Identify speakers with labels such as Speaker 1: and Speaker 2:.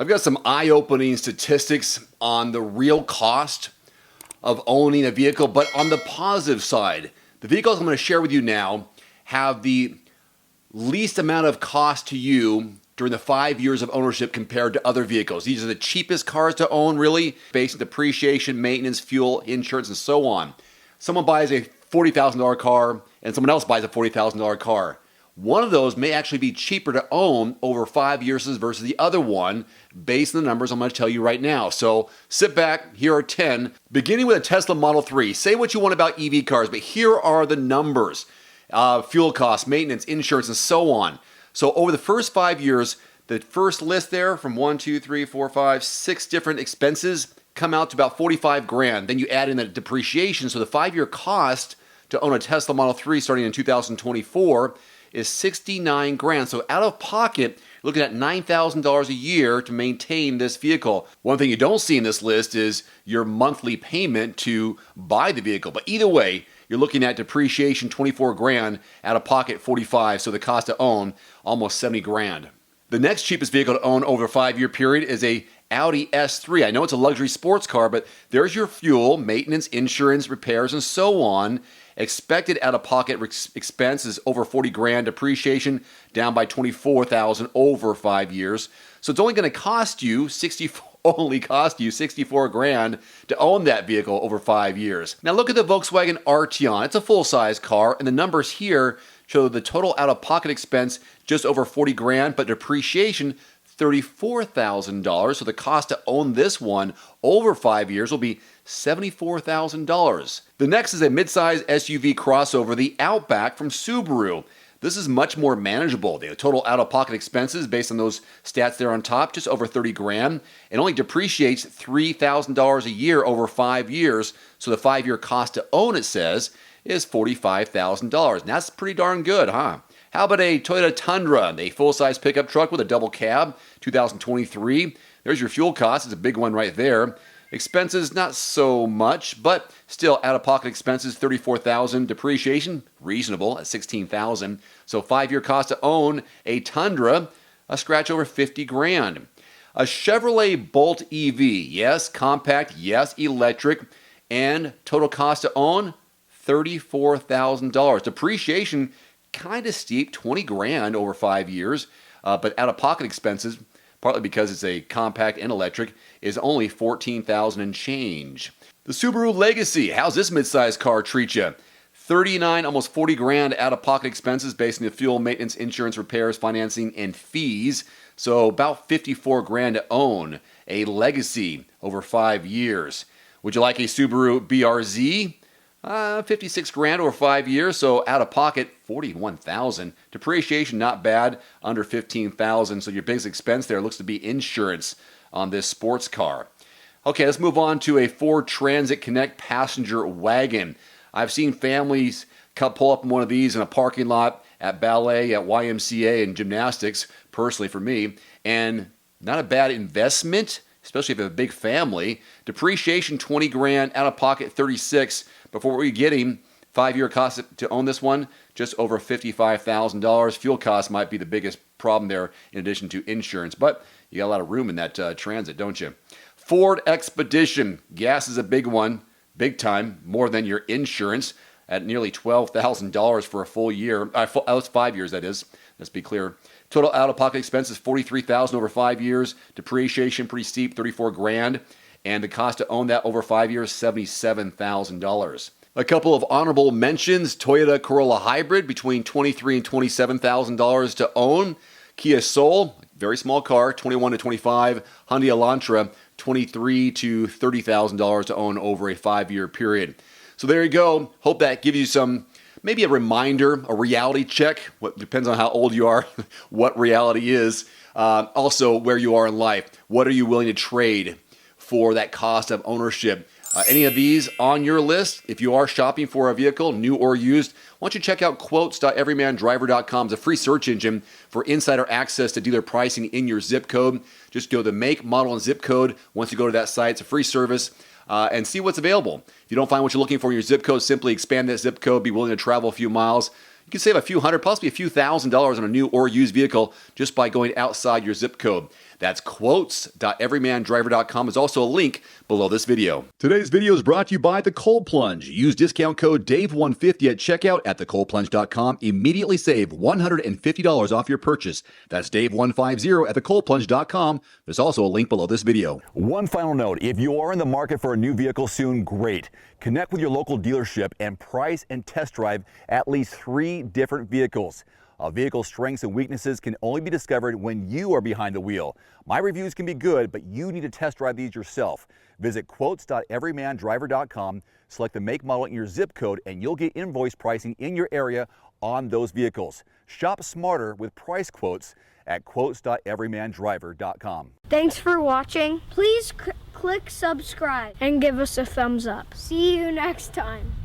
Speaker 1: I've got some eye-opening statistics on the real cost of owning a vehicle, but on the positive side, the vehicles I'm going to share with you now have the least amount of cost to you during the 5 years of ownership compared to other vehicles. These are the cheapest cars to own, really, based on depreciation, maintenance, fuel, insurance, and so on. Someone buys a $40,000 car and someone else buys a $40,000 car. One of those may actually be cheaper to own over 5 years versus the other one, based on the numbers I'm going to tell you right now. So sit back, here are 10, beginning with a Tesla Model 3. Say what you want about EV cars, but here are the numbers. Fuel costs, maintenance, insurance, and so on. So over the first 5 years, the first list there from 6 different expenses come out to about 45 grand. Then you add in the depreciation. So the 5-year cost to own a Tesla Model 3 starting in 2024 is 69 grand. So out of pocket, you're looking at $9,000 a year to maintain this vehicle. One thing you don't see in this list is your monthly payment to buy the vehicle. But either way, you're looking at depreciation 24 grand, out of pocket 45, so the cost to own almost 70 grand. The next cheapest vehicle to own over a 5-year period is a Audi S3. I know it's a luxury sports car, but there's your fuel, maintenance, insurance, repairs, and so on. Expected out-of-pocket expense is over 40 grand. Depreciation down by 24,000 over 5 years. So it's only going to cost you 64 grand to own that vehicle over 5 years. Now look at the Volkswagen Arteon. It's a full-size car, and the numbers here show the total out-of-pocket expense just over 40 grand, but depreciation $34,000. So the cost to own this one over 5 years will be $74,000. The next is a midsize SUV crossover, the Outback from Subaru. This is much more manageable. The total out-of-pocket expenses, based on those stats there on top, just over 30 grand. It only depreciates $3,000 a year over 5 years. So the 5-year cost to own, it says, is $45,000. And that's pretty darn good, huh? How about a Toyota Tundra, a full-size pickup truck with a double cab, 2023? There's your fuel cost. It's a big one right there. Expenses, not so much, but still out-of-pocket expenses, $34,000. Depreciation, reasonable at $16,000. So 5-year cost to own a Tundra, a scratch over 50 grand. A Chevrolet Bolt EV, yes, compact, yes, electric, and total cost to own, $34,000. Depreciation, kind of steep, 20 grand over 5 years, but out-of-pocket expenses, partly because it's a compact and electric, is only $14,000 and change. The Subaru Legacy, how's this midsize car treat you? 39, almost 40 grand out-of-pocket expenses based on the fuel, maintenance, insurance, repairs, financing, and fees. So about 54 grand to own a Legacy over 5 years. Would you like a Subaru BRZ? 56 grand over 5 years, so out of pocket, 41,000. Depreciation, not bad, under 15,000. So your biggest expense there looks to be insurance on this sports car. Okay, let's move on to a Ford Transit Connect passenger wagon. I've seen families pull up in one of these in a parking lot at ballet, at YMCA, and gymnastics, personally for me, and not a bad investment, especially if you have a big family. Depreciation, 20 grand, out of pocket, 36. But for what you're getting, 5-year cost to own this one, just over $55,000. Fuel costs might be the biggest problem there in addition to insurance. But you got a lot of room in that Transit, don't you? Ford Expedition. Gas is a big one, big time, more than your insurance at nearly $12,000 for a full year. That's 5 years, that is. Let's be clear. Total out-of-pocket expenses, $43,000 over 5 years. Depreciation, pretty steep, 34 grand. And the cost to own that over 5 years, $77,000. A couple of honorable mentions: Toyota Corolla Hybrid, between $23,000 and $27,000 to own. Kia Soul, very small car, $21,000 to $25,000. Hyundai Elantra, $23,000 to $30,000 to own over a 5-year period. So there you go. Hope that gives you some, maybe a reminder, a reality check. What depends on how old you are, what reality is. Also, where you are in life. What are you willing to trade for that cost of ownership? Any of these on your list? If you are shopping for a vehicle, new or used, why don't you check out quotes.everymandriver.com. It's a free search engine for insider access to dealer pricing in your zip code. Just go to make, model, and zip code. Once you go to that site, it's a free service, and see what's available. If you don't find what you're looking for in your zip code, simply expand that zip code, be willing to travel a few miles. You can save a few hundred, possibly a few $1,000s on a new or used vehicle just by going outside your zip code. That's quotes.everymandriver.com. Is also a link below this video. Today's video is brought to you by The Cold Plunge. Use discount code DAVE150 at checkout at thecoldplunge.com. Immediately save $150 off your purchase. That's DAVE150 at thecoldplunge.com. There's also a link below this video.
Speaker 2: One final note, if you are in the market for a new vehicle soon, great. Connect with your local dealership and price and test drive at least 3 different vehicles. A vehicle's strengths and weaknesses can only be discovered when you are behind the wheel. My reviews can be good, but you need to test drive these yourself. Visit quotes.everymandriver.com, select the make, model, and your zip code, and you'll get invoice pricing in your area on those vehicles. Shop smarter with price quotes at quotes.everymandriver.com.
Speaker 3: Thanks for watching. Please click subscribe and give us a thumbs up. See you next time.